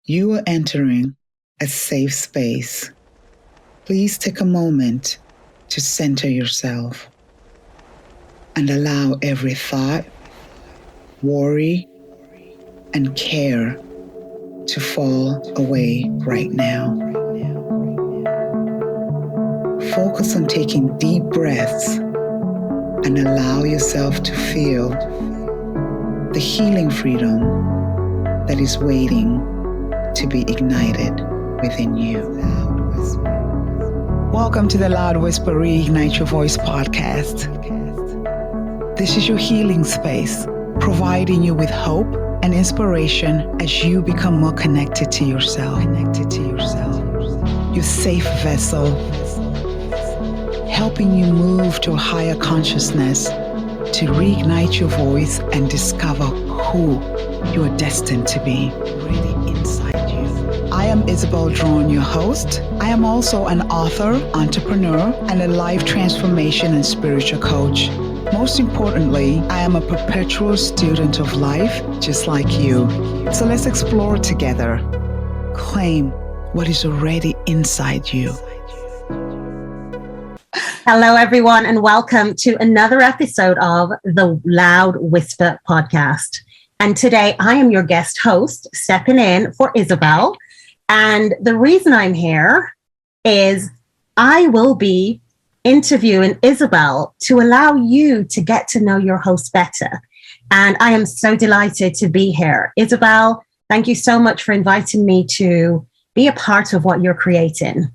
You are entering a safe space. Please take a moment to center yourself and allow every thought, worry, and care to fall away right now. Focus on taking deep breaths and allow yourself to feel the healing freedom that is waiting to be ignited within you. Welcome to the Loud Whisper Reignite Your Voice podcast. This is your healing space, providing you with hope and inspiration as you become more connected to yourself. Your safe vessel, helping you move to a higher consciousness to reignite your voice and discover who you are destined to be really inside you. I am Isabel Drawn, your host. I am also an author, entrepreneur, and a life transformation and spiritual coach. Most importantly, I am a perpetual student of life, just like you. So let's explore together. Claim what is already inside you. Hello, everyone, and welcome to another episode of the Loud Whisper podcast. And today I am your guest host, stepping in for Isabel. And the reason I'm here is I will be interviewing Isabel to allow you to get to know your host better. And I am so delighted to be here. Isabel, thank you so much for inviting me to be a part of what you're creating.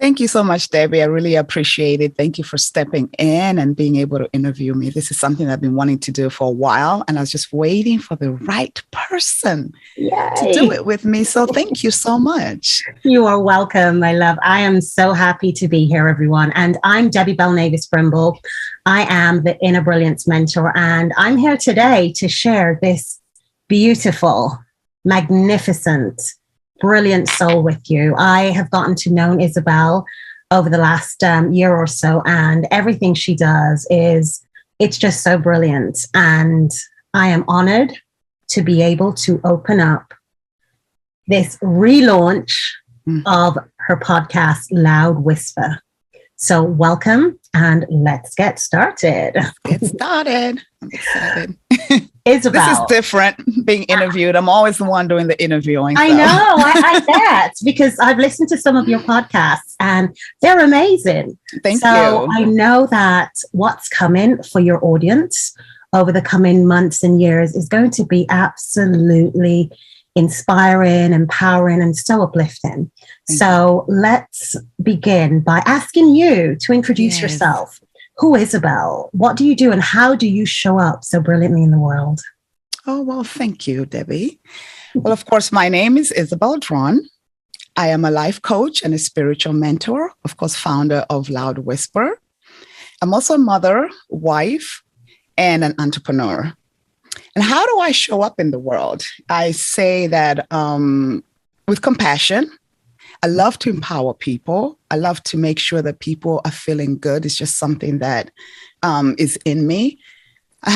Thank you so much, Debbie. I really appreciate it. Thank you for stepping in and being able to interview me. This is something I've been wanting to do for a while, and I was just waiting for the right person to do it with me. So thank you so much. You are welcome, my love. I am so happy to be here, everyone. And I'm Debbie Brimble. I am the Inner Brilliance Mentor, and I'm here today to share this beautiful, magnificent, brilliant soul with you. I have gotten to know Isabel over the last year or so, and everything she does it's just so brilliant. And I am honored to be able to open up this relaunch of her podcast, Loud Whisper. So welcome, and let's get started. I'm excited. Isabel. This is different, being interviewed. I'm always the one doing the interviewing. I know, I bet, because I've listened to some of your podcasts and they're amazing. Thank you. So I know that what's coming for your audience over the coming months and years is going to be absolutely inspiring, empowering, and so uplifting. So let's begin by asking you to introduce yourself. Who is Isabel? What do you do, and how do you show up so brilliantly in the world? Oh, well, thank you, Debbie. Well, of course, my name is Isabel Drawn. I am a life coach and a spiritual mentor, of course, founder of Loud Whisper. I'm also a mother, wife, and an entrepreneur. And how do I show up in the world? I say that with compassion. I love to empower people. I love to make sure that people are feeling good. It's just something that is in me. I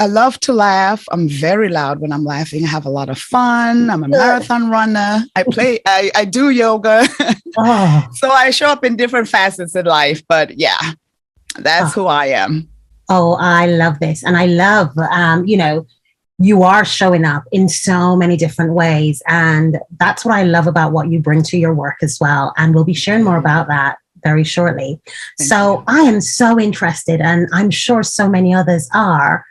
love to laugh. I'm very loud when I'm laughing. I have a lot of fun. I'm a marathon runner. I do yoga. So I show up in different facets in life, but yeah, that's who I am. Oh, I love this. And I love, you are showing up in so many different ways. And that's what I love about what you bring to your work as well. And we'll be sharing more about that very shortly. Thank you. I am so interested, and I'm sure so many others are.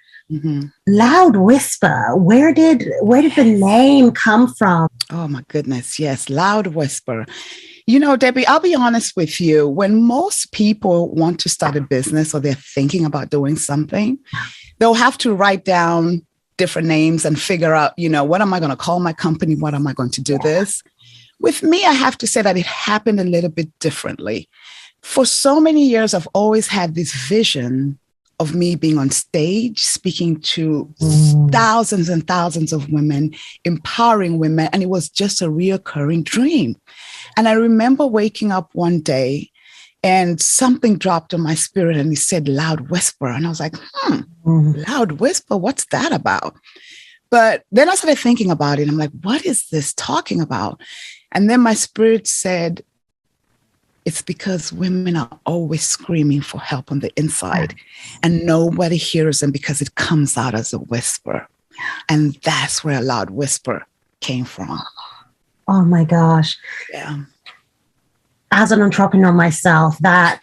Loud Whisper. Where did the name come from? Oh my goodness. Yes. Loud Whisper. You know, Debbie, I'll be honest with you. When most people want to start a business or they're thinking about doing something, they'll have to write down different names and figure out, what am I going to call my company? What am I going to do this? With me, I have to say that it happened a little bit differently. For so many years, I've always had this vision of me being on stage, speaking to thousands and thousands of women, empowering women. And it was just a reoccurring dream. And I remember waking up one day and something dropped in my spirit and it said Loud Whisper. And I was like, Loud Whisper, what's that about? But then I started thinking about it. I'm like, what is this talking about? And then my spirit said, it's because women are always screaming for help on the inside and nobody hears them because it comes out as a whisper. And that's where a loud whisper came from. Oh my gosh. Yeah. As an entrepreneur myself, that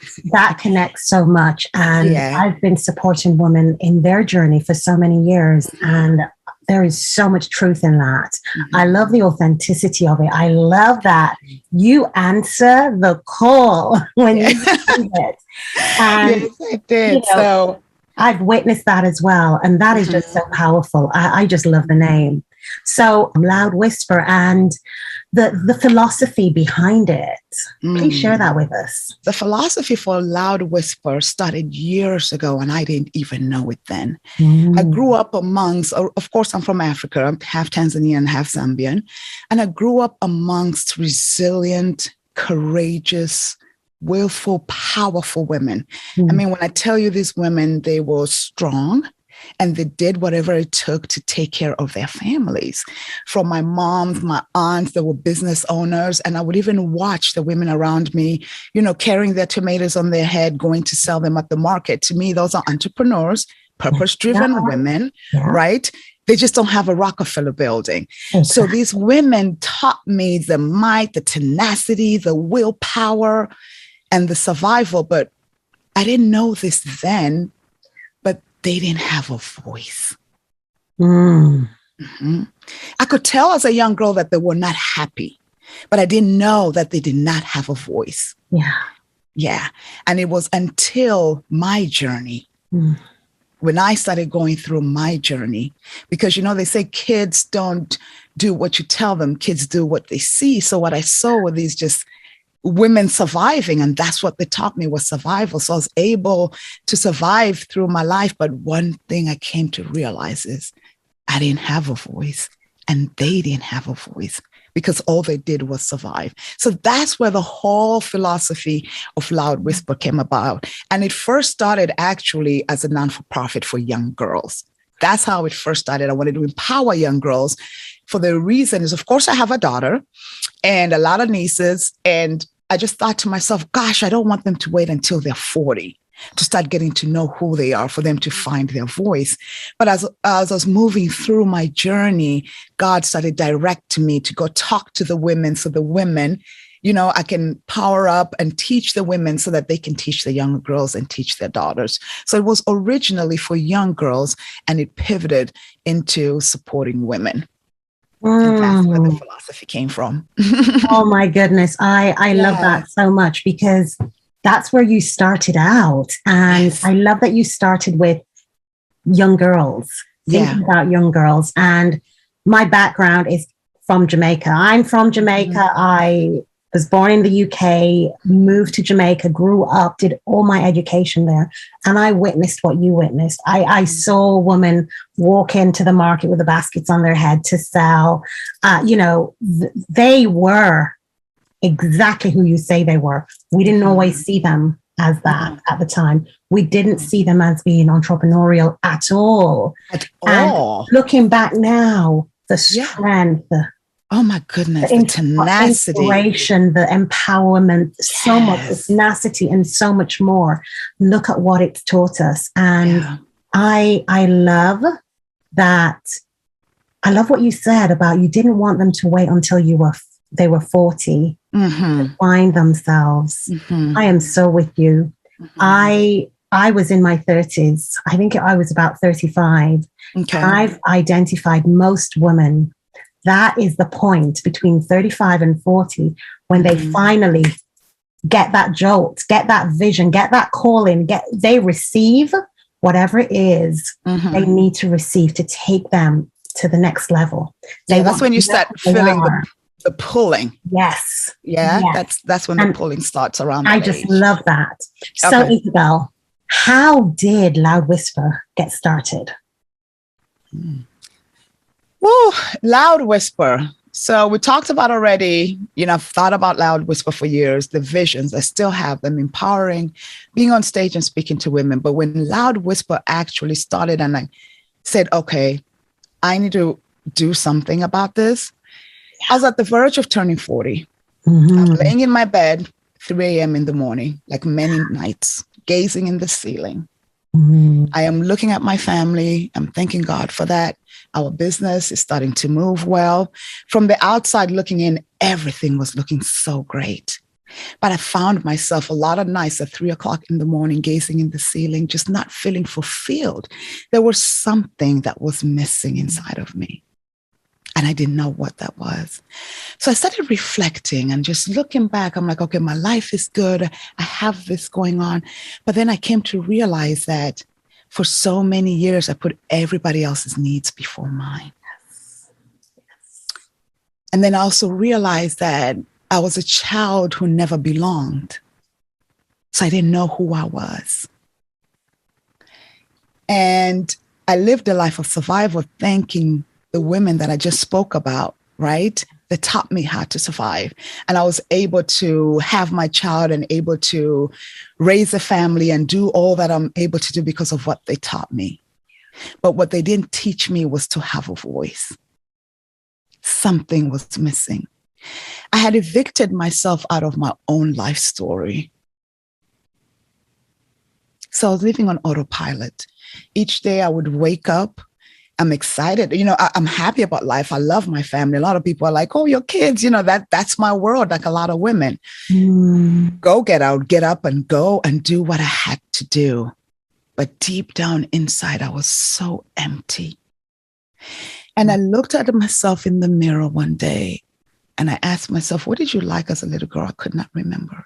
connects so much. And I've been supporting women in their journey for so many years. And there is so much truth in that. Mm-hmm. I love the authenticity of it. I love that you answer the call when you do it. And, yes, I did. So I've witnessed that as well. And that is just so powerful. I just love the name. So Loud Whisper and the philosophy behind it. Please share that with us. The philosophy for Loud Whisper started years ago, and I didn't even know it then. I grew up amongst, of course, I'm from Africa. I'm half Tanzanian, half Zambian. And I grew up amongst resilient, courageous, willful, powerful women. I mean, when I tell you these women, they were strong. And they did whatever it took to take care of their families. From my moms, my aunts, they were business owners. And I would even watch the women around me, carrying their tomatoes on their head, going to sell them at the market. To me, those are entrepreneurs, purpose-driven women, right? They just don't have a Rockefeller building. Okay. So these women taught me the might, the tenacity, the willpower, and the survival. But I didn't know this then. They didn't have a voice. Mm-hmm. I could tell as a young girl that they were not happy, but I didn't know that they did not have a voice. Yeah. And it was until my journey, when I started going through my journey, because, they say kids don't do what you tell them, kids do what they see. So what I saw were these just women surviving, and that's what they taught me was survival. So I was able to survive through my life. But one thing I came to realize is I didn't have a voice and they didn't have a voice because all they did was survive. So that's where the whole philosophy of Loud Whisper came about. And it first started actually as a non-for-profit for young girls. That's how it first started. I wanted to empower young girls for the reason is, of course, I have a daughter and a lot of nieces. And I just thought to myself, gosh, I don't want them to wait until they're 40 to start getting to know who they are, for them to find their voice. But as I was moving through my journey, God started directing me to go talk to the women. So the women, I can power up and teach the women so that they can teach the young girls and teach their daughters. So it was originally for young girls, and it pivoted into supporting women. And that's where the philosophy came from. Oh my goodness. I love that so much because that's where you started out. And I love that you started with young girls, thinking about young girls. And my background is from Jamaica. I'm from Jamaica. I was born in the UK, moved to Jamaica, grew up, did all my education there. And I witnessed what you witnessed. I saw a woman walk into the market with the baskets on their head to sell. They were exactly who you say they were. We didn't always see them as that at the time. We didn't see them as being entrepreneurial at all. And looking back now, the strength, oh my goodness, the tenacity, inspiration, the empowerment, so much tenacity and so much more. Look at what it's taught us. And I love that. I love what you said about you didn't want them to wait until they were 40 to find themselves. I am so with you. I was in my 30s. I think I was about 35. Okay. I've identified most women. That is the point between 35 and 40 when they finally get that jolt, get that vision, get that calling, they receive whatever it is they need to receive to take them to the next level. That's when you start feeling the pulling. Yes. Yeah. Yes. That's when the pulling starts around that I just love that. So Isabel, how did Loud Whisper get started? Woo, Loud Whisper. So we talked about already, I've thought about Loud Whisper for years, the visions, I still have them, empowering, being on stage and speaking to women. But when Loud Whisper actually started and I said, okay, I need to do something about this. I was at the verge of turning 40. Mm-hmm. I'm laying in my bed, 3 a.m. in the morning, like many nights, gazing in the ceiling. Mm-hmm. I am looking at my family. I'm thanking God for that. Our business is starting to move well. From the outside looking in, everything was looking so great. But I found myself a lot of nights at 3 o'clock in the morning, gazing in the ceiling, just not feeling fulfilled. There was something that was missing inside of me. And I didn't know what that was. So I started reflecting and just looking back. I'm like, okay, my life is good. I have this going on. But then I came to realize that for so many years, I put everybody else's needs before mine. And then I also realized that I was a child who never belonged. So I didn't know who I was. And I lived a life of survival, thanking the women that I just spoke about, right? That taught me how to survive. And I was able to have my child and able to raise a family and do all that I'm able to do because of what they taught me. But what they didn't teach me was to have a voice. Something was missing. I had evicted myself out of my own life story. So I was living on autopilot. Each day I would wake up. I'm excited. I'm happy about life. I love my family. A lot of people are like, oh, your kids, that's my world, like a lot of women. Get up and go and do what I had to do. But deep down inside, I was so empty. And I looked at myself in the mirror one day and I asked myself, what did you like as a little girl? I could not remember.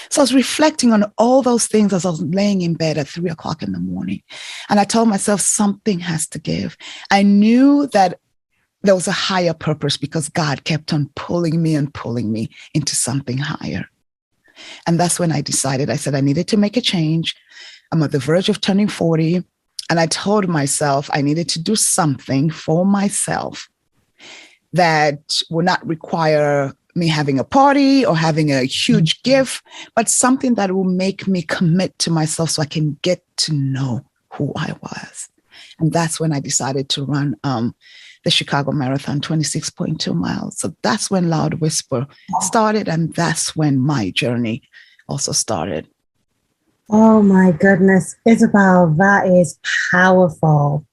So I was reflecting on all those things as I was laying in bed at 3 o'clock in the morning. And I told myself something has to give. I knew that there was a higher purpose because God kept on pulling me into something higher. And that's when I decided, I said, I needed to make a change. I'm at the verge of turning 40. And I told myself I needed to do something for myself that would not require me having a party or having a huge gift, but something that will make me commit to myself so I can get to know who I was. And that's when I decided to run the Chicago Marathon, 26.2 miles. So that's when Loud Whisper started. And that's when my journey also started. Oh my goodness, Isabel, that is powerful.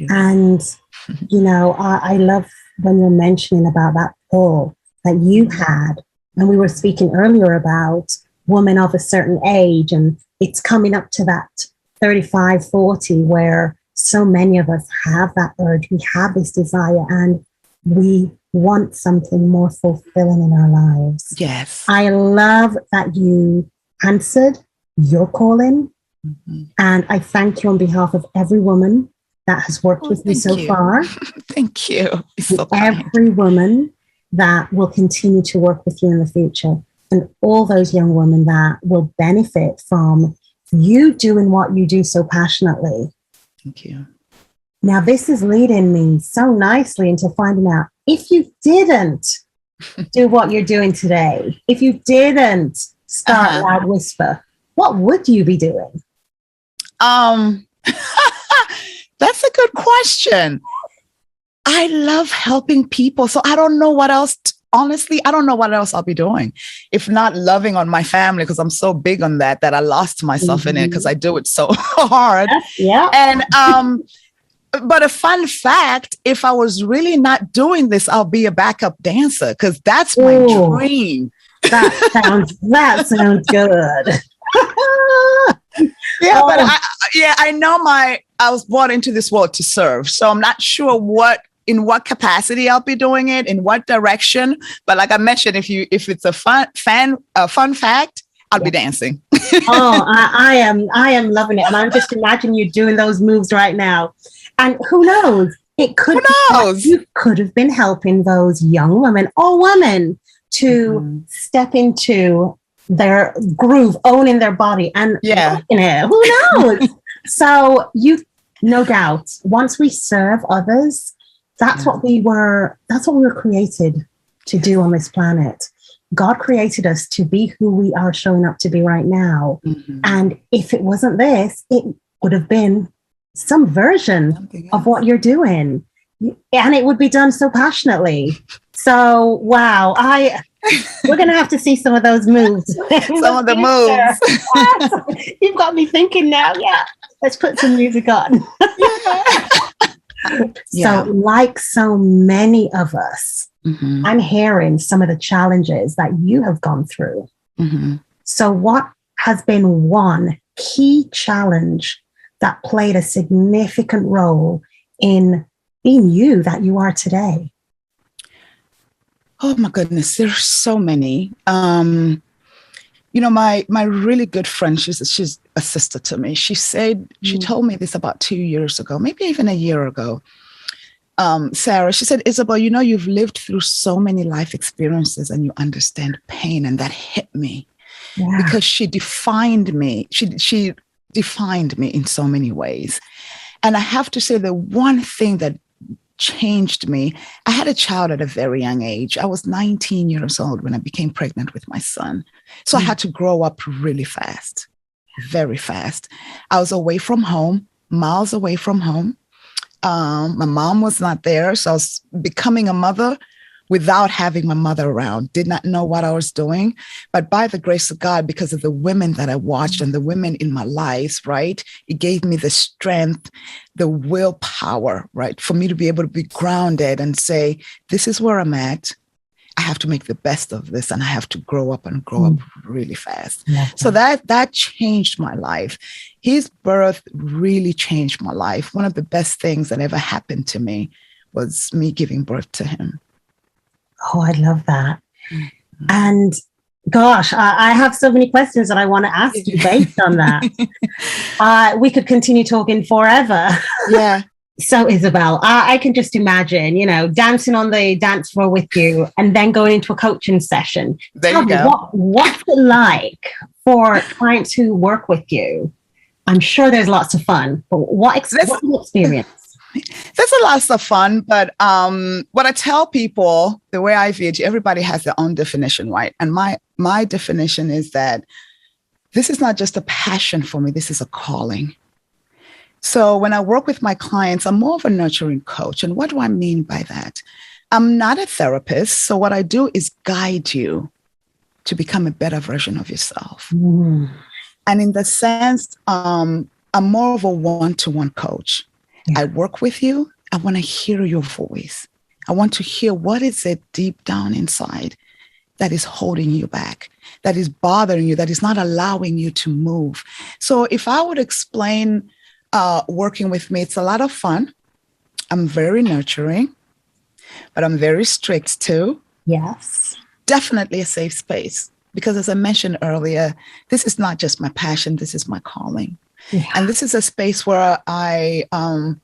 And, I love when you're mentioning about that pull that you had. And we were speaking earlier about women of a certain age, and it's coming up to that 35, 40, where so many of us have that urge. We have this desire and we want something more fulfilling in our lives. Yes. I love that you answered your calling. And I thank you on behalf of every woman that has worked with you so far. Thank you. So every woman that will continue to work with you in the future, and all those young women that will benefit from you doing what you do so passionately. Thank you. Now, this is leading me so nicely into finding out, if you didn't do what you're doing today, if you didn't start Loud Whisper, what would you be doing? That's a good question. I love helping people. So I don't know what else, honestly, I don't know what else I'll be doing. If not loving on my family, because I'm so big on that I lost myself in it because I do it so hard. Yeah. And, but a fun fact, if I was really not doing this, I'll be a backup dancer because that's my dream. That sounds good. Yeah, but I know I was born into this world to serve. So I'm not sure in what capacity I'll be doing it, in what direction. But like I mentioned, if it's a fun fact, I'll be dancing. I am loving it. And I'm just imagining you doing those moves right now. And who knows? You could have been helping those young women or women to step into their groove, owning their body and working it. Who knows? So no doubt, once we serve others, that's what we were created to do on this planet. God created us to be who we are showing up to be right now. And if it wasn't this, it would have been some version of what you're doing. And it would be done so passionately. So, wow, we're going to have to see some of those moves. Some of the moves. You've got me thinking now. Yeah, let's put some music on. So, like so many of us, I'm hearing some of the challenges that you have gone through. So, what has been one key challenge that played a significant role in being you that you are today? Oh my goodness, there's so many. My really good friend, she's a sister to me. She told me this about 2 years ago, maybe even a year ago. Sarah, she said, Isabel, you've lived through so many life experiences and you understand pain. And that hit me because she defined me. She defined me in so many ways. And I have to say the one thing that changed me, I had a child at a very young age. I was 19 years old when I became pregnant with my son. So I had to grow up really fast, very fast. I was away from home, miles away from home. My mom was not there. So I was becoming a mother without having my mother around, did not know what I was doing. But by the grace of God, because of the women that I watched and the women in my lives, right, it gave me the strength, the willpower, right, for me to be able to be grounded and say, this is where I'm at. I have to make the best of this and I have to grow up really fast. So that changed my life. His birth really changed my life. One of the best things that ever happened to me was me giving birth to him. Oh, I love that. And gosh, I have so many questions that I want to ask you based on that. We could continue talking forever. Yeah. So, Isabel, I can just imagine, dancing on the dance floor with you and then going into a coaching session. There you go. What's it like for clients who work with you? I'm sure there's lots of fun, but what's the experience? There's a lot of fun, but what I tell people, the way I view it, everybody has their own definition, right? And my definition is that this is not just a passion for me, this is a calling. So when I work with my clients, I'm more of a nurturing coach. And what do I mean by that? I'm not a therapist. So what I do is guide you to become a better version of yourself. And in the sense, I'm more of a one-to-one coach. I work with you. I want to hear your voice. I want to hear what is it deep down inside that is holding you back, that is bothering you, that is not allowing you to move. So if I would explain working with me, it's a lot of fun. I'm very nurturing, but I'm very strict too. Yes. Definitely a safe space because as I mentioned earlier, this is not just my passion, this is my calling. And this is a space where I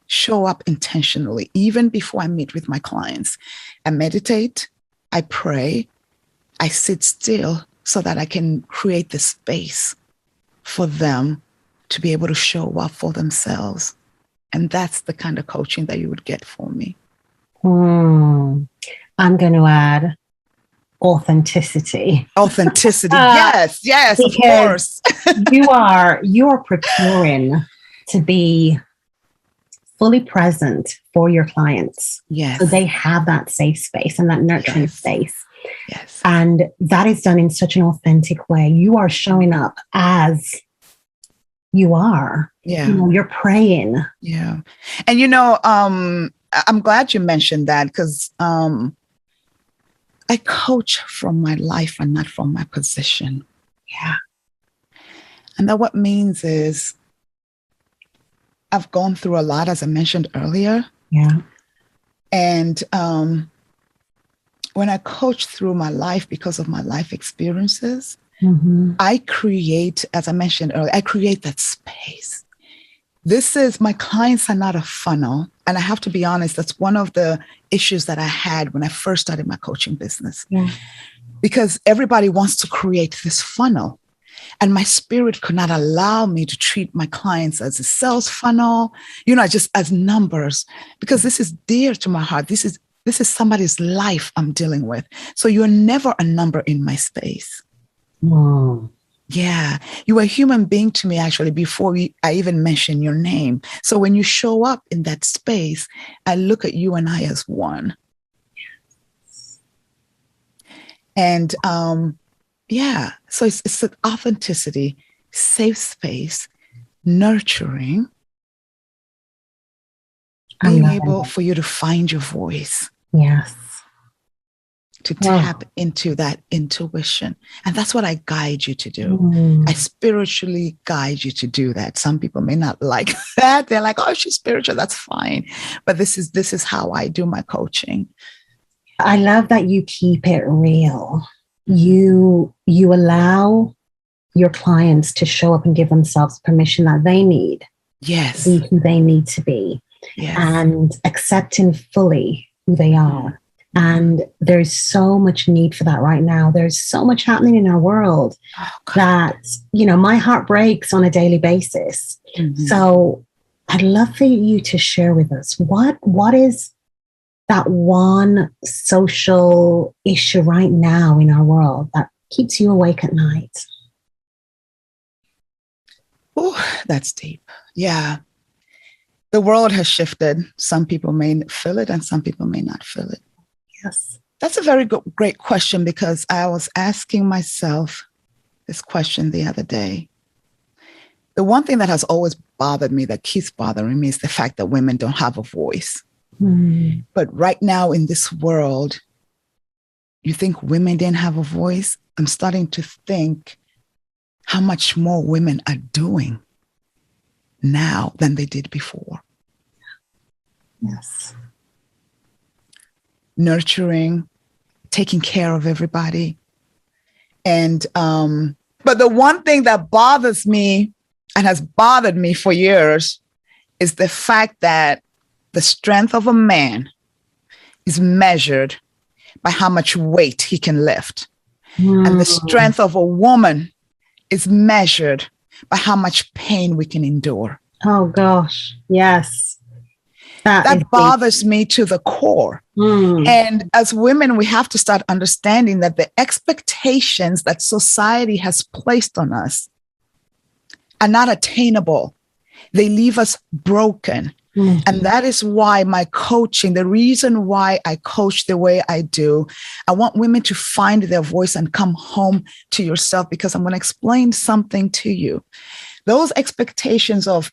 show up intentionally, even before I meet with my clients. I meditate, I pray, I sit still so that I can create the space for them to be able to show up for themselves. And that's the kind of coaching that you would get from me. I'm going to add authenticity. Yes, of course. you're preparing to be fully present for your clients. Yes. So they have that safe space and that nurturing space. Yes. And that is done in such an authentic way. You are showing up as you are. Yeah. You're praying. Yeah. And I'm glad you mentioned that because I coach from my life and not from my position. Yeah. And that what means is I've gone through a lot, as I mentioned earlier. Yeah. And when I coach through my life because of my life experiences, I create, as I mentioned earlier, I create that space. My clients are not a funnel. And I have to be honest, that's one of the issues that I had when I first started my coaching business. Yeah. Because everybody wants to create this funnel. And my spirit could not allow me to treat my clients as a sales funnel, just as numbers, because this is dear to my heart. This is somebody's life I'm dealing with. So you're never a number in my space. Yeah, you are a human being to me, actually, before I even mention your name. So when you show up in that space, I look at you and I as one. And yeah, so it's an authenticity, safe space, nurturing, being able for you to find your voice. Yes. To tap into that intuition. And that's what I guide you to do. I spiritually guide you to do that. Some people may not like that. They're like, oh, she's spiritual. That's fine. But this is how I do my coaching. I love that you keep it real. You allow your clients to show up and give themselves permission that they need. Yes. To be who they need to be. Yes. And accepting fully who they are. And there's so much need for that right now. There's so much happening in our world that, my heart breaks on a daily basis. So I'd love for you to share with us, what is that one social issue right now in our world that keeps you awake at night? Oh, that's deep. Yeah. The world has shifted. Some people may feel it and some people may not feel it. Yes. That's a very great question, because I was asking myself this question the other day. The one thing that has always bothered me, that keeps bothering me, is the fact that women don't have a voice. But right now in this world, you think women didn't have a voice? I'm starting to think how much more women are doing now than they did before. Yes. Nurturing, taking care of everybody. And but the one thing that bothers me and has bothered me for years is the fact that the strength of a man is measured by how much weight he can lift. And the strength of a woman is measured by how much pain we can endure. Oh gosh, yes. That bothers me to the core. And as women, we have to start understanding that the expectations that society has placed on us are not attainable. They leave us broken. And that is why my coaching, the reason why I coach the way I do, I want women to find their voice and come home to yourself, because I'm going to explain something to you. Those expectations of,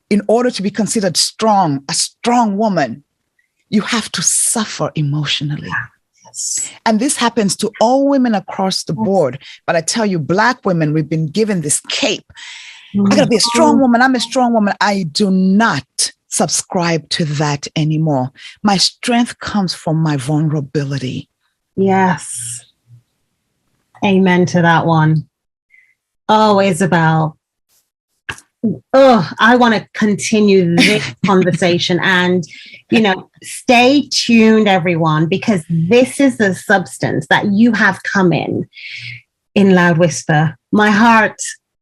in order to be considered strong, a strong woman, you have to suffer emotionally. Yes. And this happens to all women across the board. But I tell you, Black women, we've been given this cape. I got to be a strong woman. I'm a strong woman. I do not subscribe to that anymore. My strength comes from my vulnerability. Yes. Amen to that one. Oh, Isabel. Oh, I want to continue this conversation, and, stay tuned, everyone, because this is the substance that you have come in Loud Whisper. My heart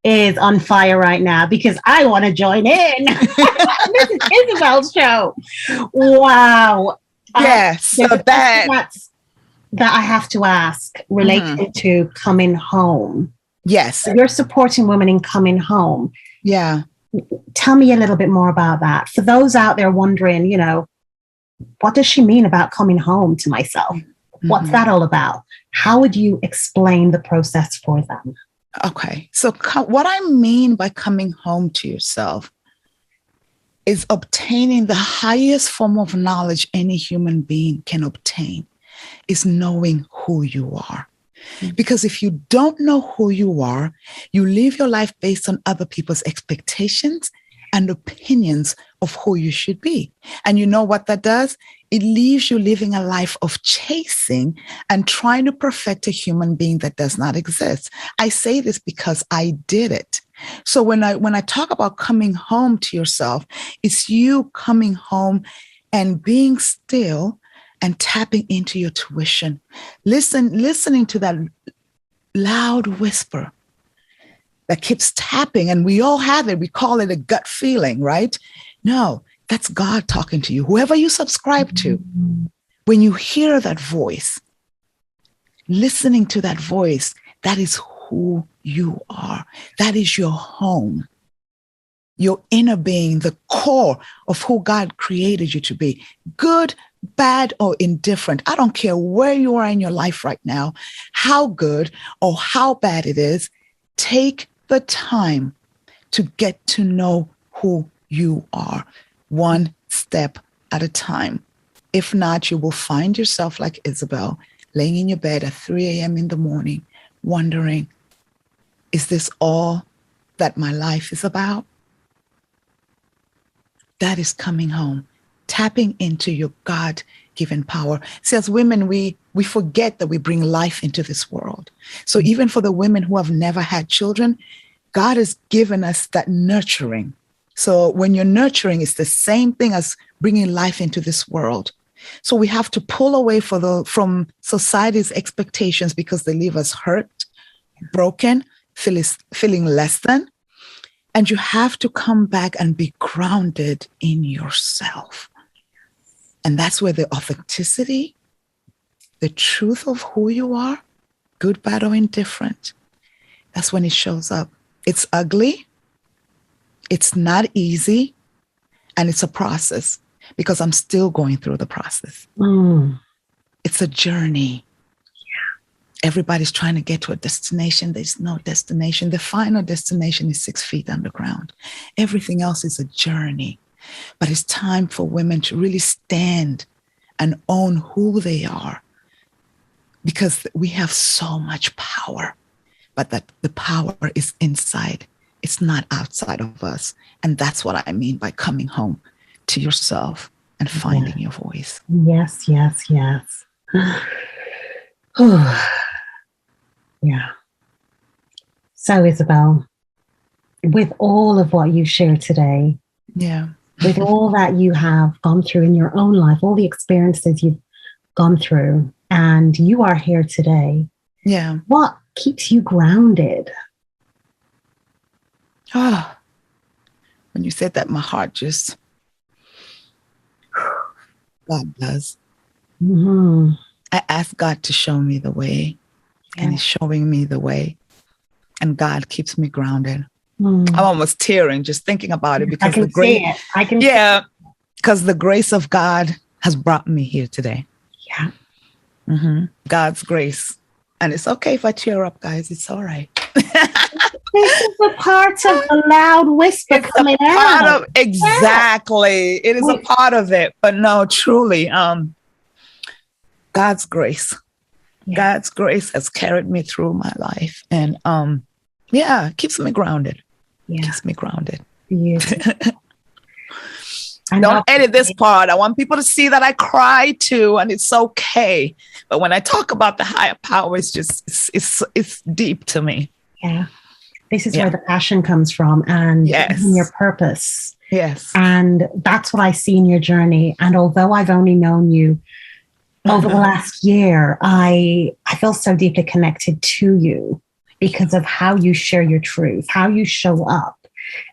is on fire right now because I want to join in. This is Isabel's show. Wow. Yes. So that I have to ask related to coming home. Yes. You're supporting women in coming home. Yeah. Tell me a little bit more about that. For those out there wondering, what does she mean about coming home to myself? What's that all about? How would you explain the process for them? Okay. So what I mean by coming home to yourself is obtaining the highest form of knowledge any human being can obtain, is knowing who you are. Because if you don't know who you are, you live your life based on other people's expectations and opinions of who you should be. And you know what that does? It leaves you living a life of chasing and trying to perfect a human being that does not exist. I say this because I did it. So when I talk about coming home to yourself, it's you coming home and being still and tapping into your tuition, listening to that loud whisper that keeps tapping. And we all have it. We call it a gut feeling, right? No, that's God talking to you. Whoever you subscribe to, when you hear that voice, listening to that voice, that is who you are. That is your home. Your inner being, the core of who God created you to be. Good, bad, or indifferent. I don't care where you are in your life right now, how good or how bad it is. Take the time to get to know who you are, one step at a time. If not, you will find yourself like Isabel, laying in your bed at 3 a.m. in the morning, wondering, is this all that my life is about? That is coming home, tapping into your God-given power. See, as women, we forget that we bring life into this world. So even for the women who have never had children, God has given us that nurturing. So when you're nurturing, it's the same thing as bringing life into this world. So we have to pull away from society's expectations because they leave us hurt, broken, feeling less than. And you have to come back and be grounded in yourself. And that's where the authenticity, the truth of who you are, good, bad, or indifferent, that's when it shows up. It's ugly. It's not easy. And it's a process because I'm still going through the process. It's a journey. Everybody's trying to get to a destination. There's no destination. The final destination is 6 feet underground. Everything else is a journey. But it's time for women to really stand and own who they are, because we have so much power, but that the power is inside. It's not outside of us. And that's what I mean by coming home to yourself and finding your voice. Yes, yes, yes. Yeah. So, Isabel, with all of what you shared today, with all that you have gone through in your own life, all the experiences you've gone through, and you are here today, what keeps you grounded? When you said that, my heart just, God does. I ask God to show me the way. And he's showing me the way. And God keeps me grounded. I'm almost tearing just thinking about it because I can see it. Because the grace of God has brought me here today. God's grace. And it's okay if I tear up, guys. It's all right. This is a part of the loud whisper coming out. Exactly. It is a part of it. But no, truly, God's grace. God's grace has carried me through my life. And keeps me grounded. Keeps me grounded. Don't edit this part. I want people to see that I cry too, and it's okay. But when I talk about the higher power, it's just it's deep to me. This is where the passion comes from, and your purpose. And that's what I see in your journey. And although I've only known you over the last year, I feel so deeply connected to you because of how you share your truth, how you show up,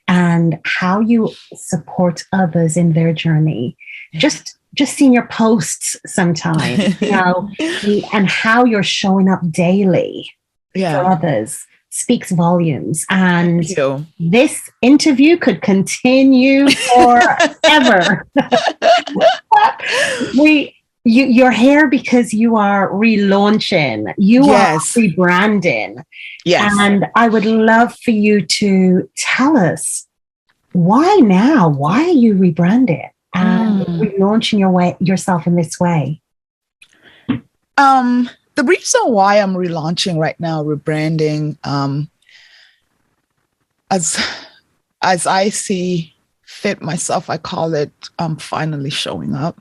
and how you support others in their journey. Just seeing your posts sometimes, and how you're showing up daily for others speaks volumes. And this interview could continue forever. You're here because you are relaunching. You are rebranding. And I would love for you to tell us why now? Why are you rebranding and relaunching yourself in this way? The reason why I'm relaunching right now, rebranding, as I see fit myself, I call it finally showing up.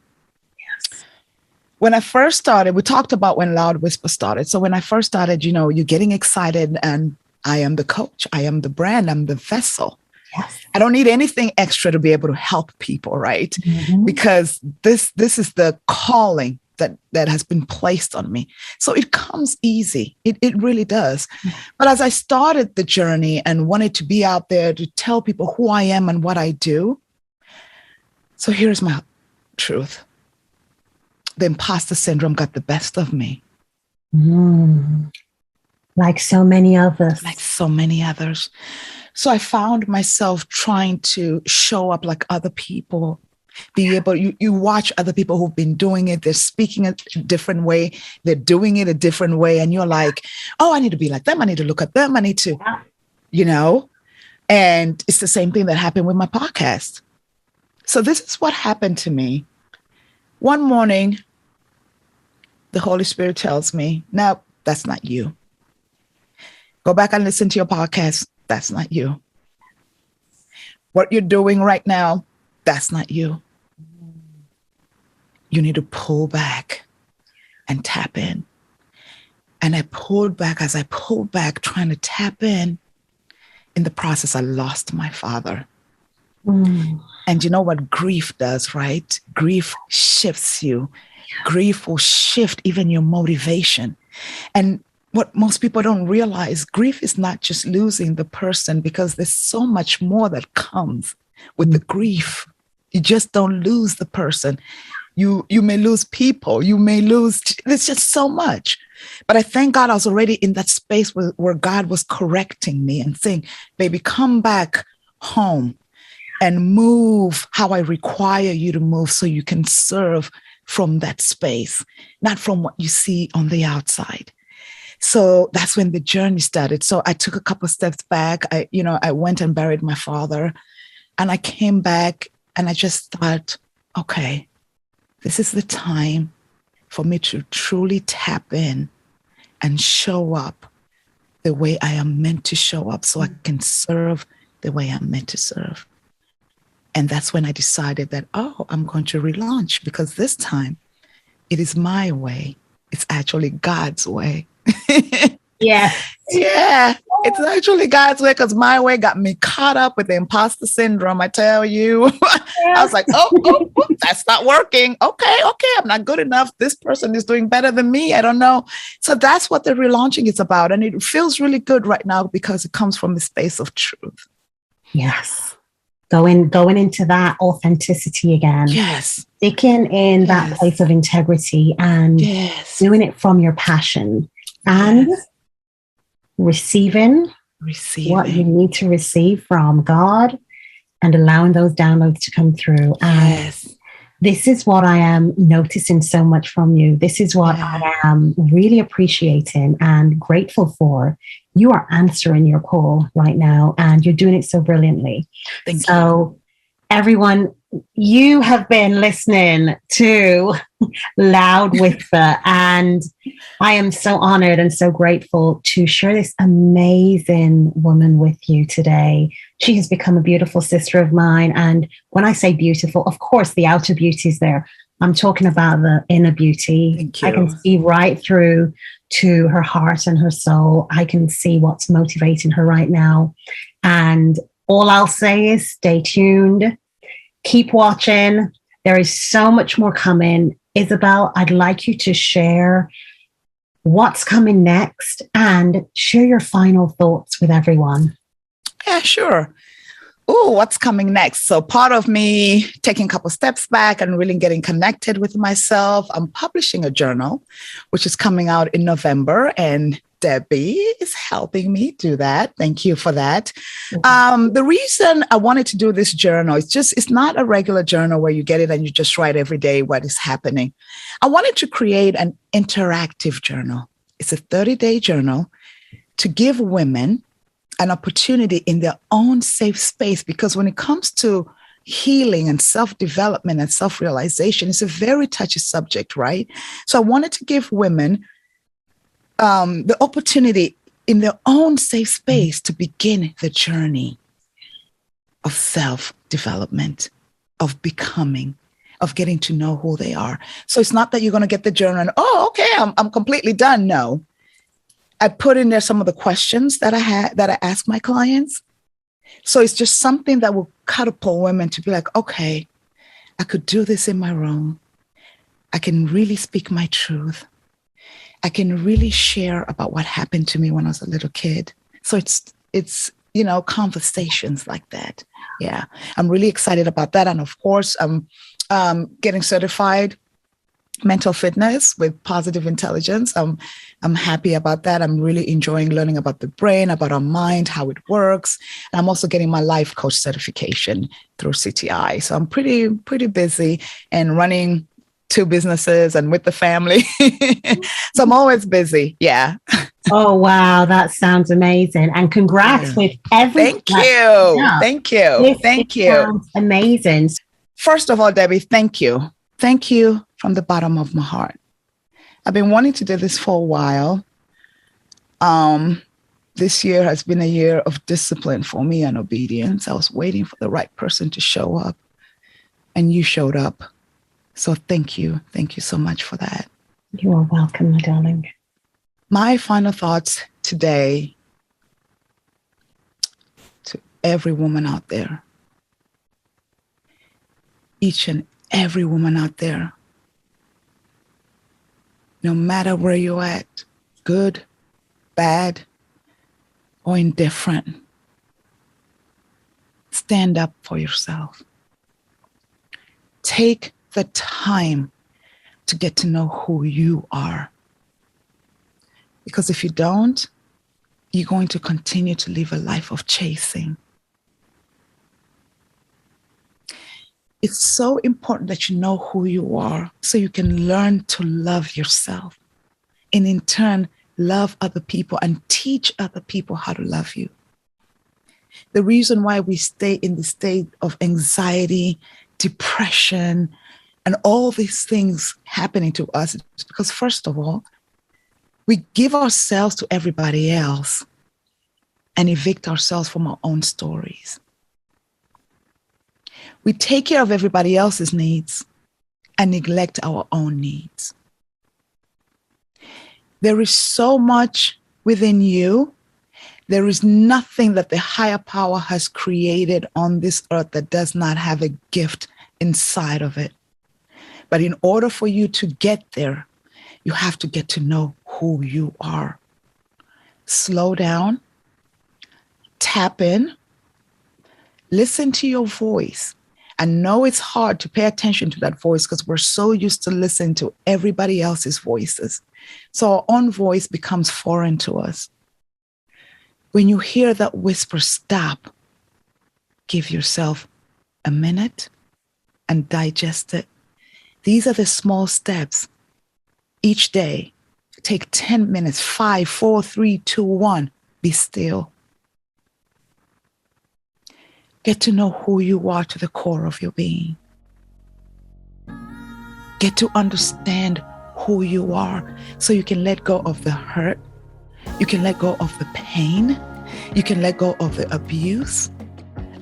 When I first started, we talked about when Loud Whisper started. So when I first started, you're getting excited, and I am the coach. I am the brand. I'm the vessel. I don't need anything extra to be able to help people, right? Because this is the calling that has been placed on me. So it comes easy. It really does. But as I started the journey and wanted to be out there to tell people who I am and what I do, so here's my truth. The imposter syndrome got the best of me. Like so many others. Like so many others. So I found myself trying to show up like other people, be able, you watch other people who've been doing it, they're speaking a different way, they're doing it a different way. And you're like, oh, I need to be like them. I need to look at them. I need to, and it's the same thing that happened with my podcast. So this is what happened to me. One morning, the Holy Spirit tells me, no, that's not you. Go back and listen to your podcast. That's not you. What you're doing right now, that's not you. You need to pull back and tap in. And I pulled back. As I pulled back, trying to tap in the process, I lost my father. And you know what grief does, right? Grief shifts you. Grief will shift even your motivation. And what most people don't realize, grief is not just losing the person, because there's so much more that comes with the grief. You just don't lose the person. You may lose people. You may lose, there's just so much. But I thank God I was already in that space where God was correcting me and saying, baby, come back home and move how I require you to move so you can serve from that space, not from what you see on the outside. So that's when the journey started. So I took a couple of steps back. I went and buried my father, and I came back and I just thought, okay, this is the time for me to truly tap in and show up the way I am meant to show up so I can serve the way I'm meant to serve. And that's when I decided that, I'm going to relaunch, because this time it is my way. It's actually God's way. Yeah. Yeah, it's actually God's way, because my way got me caught up with the imposter syndrome. I tell you, I was like, oh, that's not working. Okay, I'm not good enough. This person is doing better than me. I don't know. So that's what the relaunching is about. And it feels really good right now because it comes from the space of truth. Yes. Going into that authenticity again. Yes. Sticking in that place of integrity and doing it from your passion and receiving what you need to receive from God and allowing those downloads to come through. And this is what I am noticing so much from you. This is what I am really appreciating and grateful for. You are answering your call right now, and you're doing it so brilliantly. Thank you. Everyone, you have been listening to Loud Whisper, and I am so honored and so grateful to share this amazing woman with you today. She has become a beautiful sister of mine. And when I say beautiful, of course, the outer beauty is there. I'm talking about the inner beauty. Thank you. I can see right through to her heart and her soul. I can see what's motivating her right now. And all I'll say is stay tuned. Keep watching. There is so much more coming. Isabel, I'd like you to share what's coming next and share your final thoughts with everyone. Yeah, sure. Oh, what's coming next? So part of me taking a couple steps back and really getting connected with myself, I'm publishing a journal, which is coming out in November, and Debbie is helping me do that. Thank you for that. The reason I wanted to do this journal is it's not a regular journal where you get it and you just write every day what is happening. I wanted to create an interactive journal. It's a 30-day journal to give women an opportunity in their own safe space, because when it comes to healing and self-development and self-realization, it's a very touchy subject, right? So I wanted to give women the opportunity in their own safe space to begin the journey of self-development, of becoming, of getting to know who they are. So it's not that you're going to get the journal and, okay, I'm completely done. No. I put in there some of the questions that I ask my clients. So it's just something that will catapult women to be like, okay, I could do this in my room. I can really speak my truth. I can really share about what happened to me when I was a little kid. So it's conversations like that. Yeah, I'm really excited about that. And of course, I'm getting certified mental fitness with positive intelligence. I'm happy about that. I'm really enjoying learning about the brain, about our mind, how it works. And I'm also getting my life coach certification through CTI. So I'm pretty busy and running 2 businesses and with the family. So I'm always busy. Yeah. Oh, wow. That sounds amazing. And congrats with everything. Thank you. Thank you. Thank you. Sounds amazing. First of all, Debbie, thank you. Thank you from the bottom of my heart. I've been wanting to do this for a while. This year has been a year of discipline for me and obedience. I was waiting for the right person to show up, and you showed up. So thank you. Thank you so much for that. You are welcome, my darling. My final thoughts today to every woman out there, each and every woman out there, no matter where you're at, good, bad, or indifferent, stand up for yourself. Take the time to get to know who you are. Because if you don't, you're going to continue to live a life of chasing. It's so important that you know who you are so you can learn to love yourself and in turn love other people and teach other people how to love you. The reason why we stay in the state of anxiety, depression, and all these things happening to us is because, first of all, we give ourselves to everybody else and evict ourselves from our own stories. We take care of everybody else's needs and neglect our own needs. There is so much within you. There is nothing that the higher power has created on this earth that does not have a gift inside of it. But in order for you to get there, you have to get to know who you are. Slow down, tap in, listen to your voice. I know it's hard to pay attention to that voice because we're so used to listening to everybody else's voices. So our own voice becomes foreign to us. When you hear that whisper, stop, give yourself a minute and digest it. These are the small steps. Each day, take 10 minutes, 5, 4, 3, 2, 1, be still. Get to know who you are to the core of your being. Get to understand who you are so you can let go of the hurt. You can let go of the pain. You can let go of the abuse.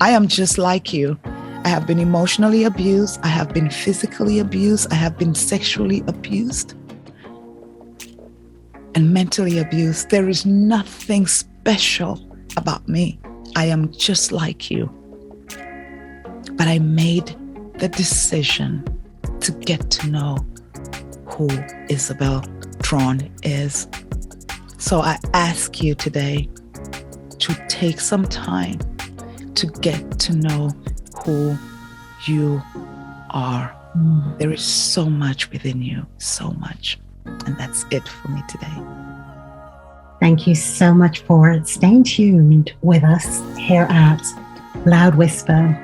I am just like you. I have been emotionally abused. I have been physically abused. I have been sexually abused and mentally abused. There is nothing special about me. I am just like you. But I made the decision to get to know who Isabel Drawn is. So I ask you today to take some time to get to know who you are. There is so much within you, so much. And that's it for me today. Thank you so much for staying tuned with us here at Loud Whisper.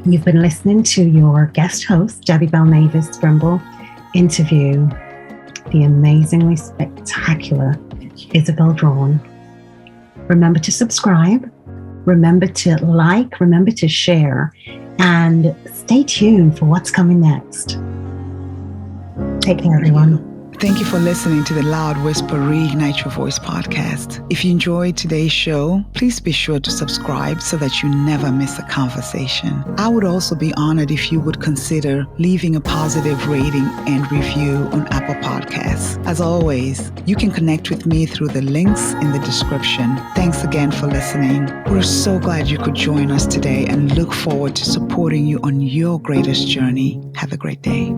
You've been listening to your guest host, Debbie Brimble, interview the amazingly spectacular Isabel Drawn. Remember to subscribe, remember to like, remember to share, and stay tuned for what's coming next. Take care, everyone. Thank you for listening to the Loud Whisper Reignite Your Voice podcast. If you enjoyed today's show, please be sure to subscribe so that you never miss a conversation. I would also be honored if you would consider leaving a positive rating and review on Apple Podcasts. As always, you can connect with me through the links in the description. Thanks again for listening. We're so glad you could join us today and look forward to supporting you on your greatest journey. Have a great day.